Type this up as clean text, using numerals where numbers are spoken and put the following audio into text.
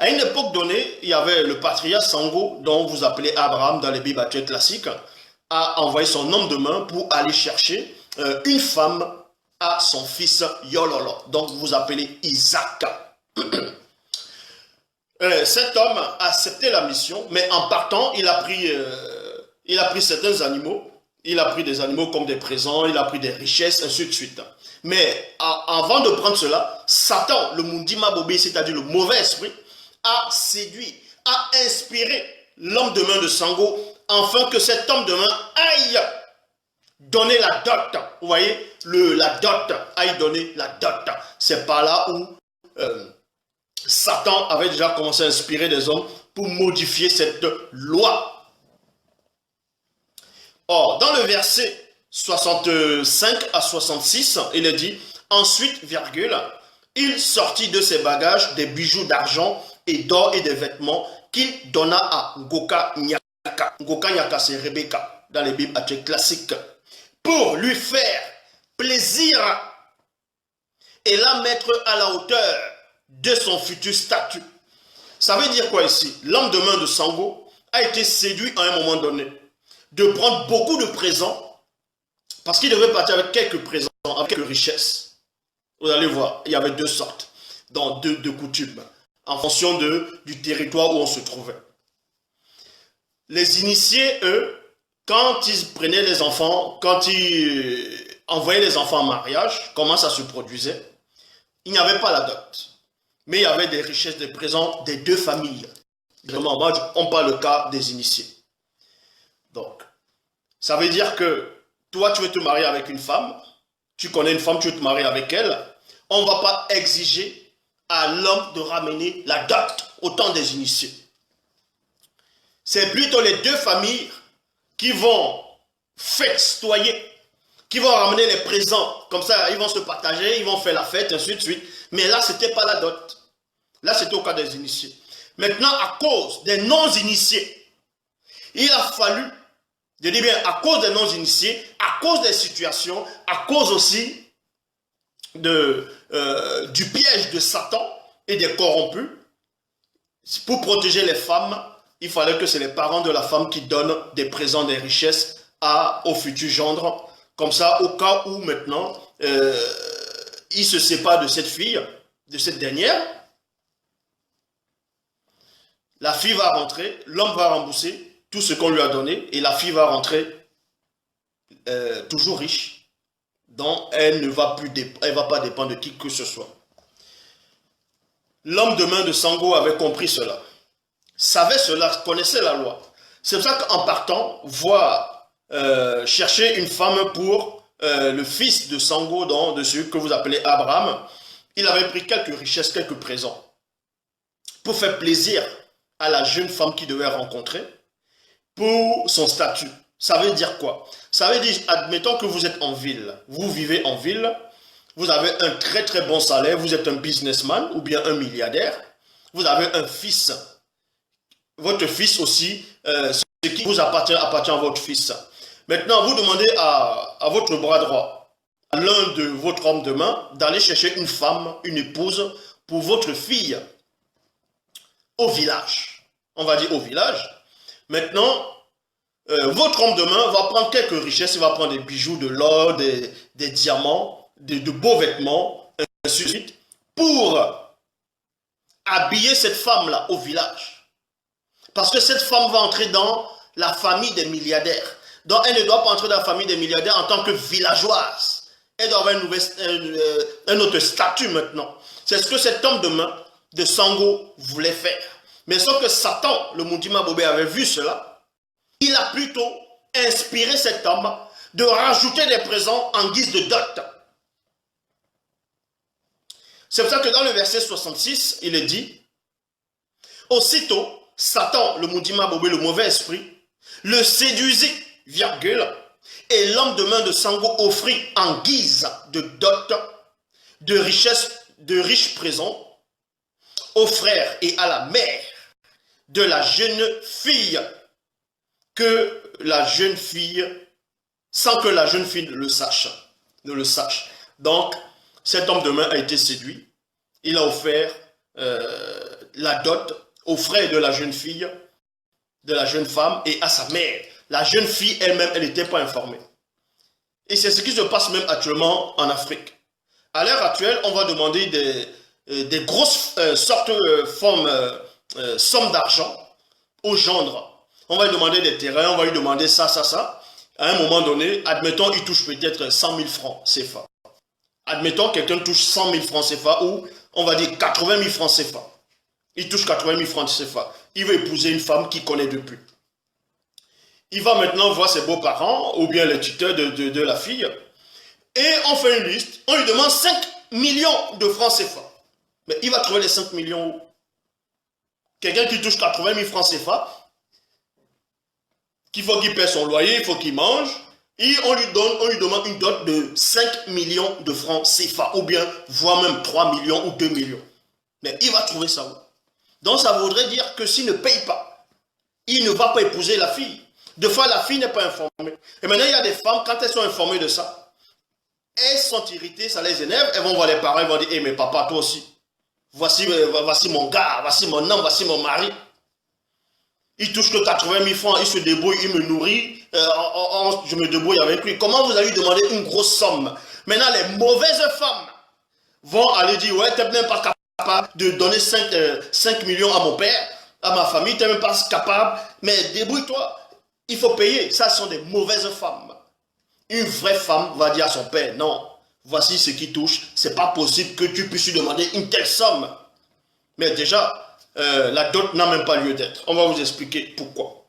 À une époque donnée, il y avait le patriarche Sango, dont vous appelez Abraham dans les Bibles actuelles classiques, a envoyé son homme de main pour aller chercher une femme à son fils Yololo, donc vous appelez Isaac. Cet homme a accepté la mission, mais en partant, il a pris certains animaux. Il a pris des animaux comme des présents, il a pris des richesses, ainsi de suite. Mais avant de prendre cela, Satan, le Mundima Bobé, c'est-à-dire le mauvais esprit, a séduit, a inspiré l'homme de main de Sango, afin que cet homme de main aille donner la dot. Vous voyez, la dot, aille donner la dot. C'est par là où Satan avait déjà commencé à inspirer des hommes pour modifier cette loi. Or, dans le verset 65 à 66, il est dit, ensuite, virgule, il sortit de ses bagages des bijoux d'argent et d'or et des vêtements qu'il donna à Ngoka Nyaka. Ngoka Nyaka, c'est Rebecca, dans les Bibles actuelles classiques, pour lui faire plaisir et la mettre à la hauteur de son futur statut. Ça veut dire quoi ici? L'homme de main de Sango a été séduit à un moment donné de prendre beaucoup de présents parce qu'il devait partir avec quelques présents, avec quelques richesses. Vous allez voir, il y avait deux sortes, dans deux coutumes, en fonction du territoire où on se trouvait. Les initiés, eux, quand ils prenaient les enfants, quand ils envoyaient les enfants en mariage, comment ça se produisait? Il n'y avait pas la dot, mais il y avait des richesses, des présents des deux familles. Vraiment, on parle le cas des initiés. Donc, ça veut dire que toi, tu veux te marier avec une femme, tu connais une femme, tu veux te marier avec elle, on ne va pas exiger à l'homme de ramener la dot au temps des initiés. C'est plutôt les deux familles qui vont festoyer, qui vont ramener les présents, comme ça ils vont se partager, ils vont faire la fête, ainsi de suite. Mais là, ce n'était pas la dot. Là, c'était au cas des initiés. Maintenant, à cause des non-initiés, il a fallu, je dis bien à cause des non-initiés, à cause des situations, à cause aussi du piège de Satan et des corrompus, pour protéger les femmes, il fallait que c'est les parents de la femme qui donnent des présents, des richesses au futur gendre. Comme ça, au cas où maintenant, il se sépare de cette fille, de cette dernière, la fille va rentrer, l'homme va rembourser tout ce qu'on lui a donné, et la fille va rentrer toujours riche, donc elle ne va plus, elle va pas dépendre de qui que ce soit. L'homme de main de Sango avait compris cela, savait cela, connaissait la loi. C'est pour ça qu'en partant, voir chercher une femme pour le fils de Sango, de celui que vous appelez Abraham, il avait pris quelques richesses, quelques présents, pour faire plaisir à la jeune femme qu'il devait rencontrer, pour son statut. Ça veut dire quoi? Ça veut dire, admettons que vous êtes en ville, vous vivez en ville, vous avez un très très bon salaire, vous êtes un businessman ou bien un milliardaire, vous avez un fils, votre fils aussi, ce qui vous appartient à votre fils. Maintenant, vous demandez à votre bras droit, à l'un de votre homme de main, d'aller chercher une femme, une épouse pour votre fille au village. On va dire au village. Maintenant, votre homme de main va prendre quelques richesses, il va prendre des bijoux, de l'or, des diamants, de beaux vêtements, ainsi de suite, pour habiller cette femme-là au village. Parce que cette femme va entrer dans la famille des milliardaires. Donc elle ne doit pas entrer dans la famille des milliardaires en tant que villageoise. Elle doit avoir un autre statut maintenant. C'est ce que cet homme de main de Sango voulait faire. Mais sauf que Satan, le Mundima Bobé, avait vu cela. Il a plutôt inspiré cet homme de rajouter des présents en guise de dot. C'est pour ça que dans le verset 66, il est dit, aussitôt, Satan, le Mundima Bobé, le mauvais esprit, le séduisit, virgule, et l'homme de main de Sango offrit en guise de dot, de riches présents, aux frères et à la mère de la jeune fille, sans que la jeune fille ne le sache. Donc, cet homme de main a été séduit. Il a offert la dot aux frères de la jeune fille, de la jeune femme et à sa mère. La jeune fille elle-même, elle n'était pas informée. Et c'est ce qui se passe même actuellement en Afrique. À l'heure actuelle, on va demander des grosses sommes d'argent au gendre. On va lui demander des terrains, on va lui demander ça. À un moment donné, admettons, il touche peut-être 100 000 francs CFA. Admettons, quelqu'un touche 100 000 francs CFA ou on va dire 80 000 francs CFA. Il touche 80 000 francs CFA. Il veut épouser une femme qu'il connaît depuis. Il va maintenant voir ses beaux-parents ou bien les tuteurs de la fille. Et on fait une liste. On lui demande 5 millions de francs CFA. Mais il va trouver les 5 millions où? Quelqu'un qui touche 80 000 francs CFA, qu'il faut qu'il paie son loyer, il faut qu'il mange. Et on lui demande une dot de 5 millions de francs CFA. Ou bien, voire même 3 millions ou 2 millions. Mais il va trouver ça où? Donc ça voudrait dire que s'il ne paye pas, il ne va pas épouser la fille. Deux fois, la fille n'est pas informée. Et maintenant, il y a des femmes, quand elles sont informées de ça, elles sont irritées, ça les énerve, elles vont voir les parents, elles vont dire, eh mais papa, toi aussi, voici mon gars, voici mon homme, voici mon mari. Il touche que 80 000 francs, il se débrouille, il me nourrit, je me débrouille avec lui. Comment vous allez lui demander une grosse somme? Maintenant, les mauvaises femmes vont aller dire, ouais, t'es même pas capable de donner 5 millions à mon père, à ma famille, t'es même pas capable, mais débrouille-toi. Il faut payer. Ça, ce sont des mauvaises femmes. Une vraie femme va dire à son père, non, voici ce qui touche. C'est pas possible que tu puisses lui demander une telle somme. Mais déjà, la dot n'a même pas lieu d'être. On va vous expliquer pourquoi.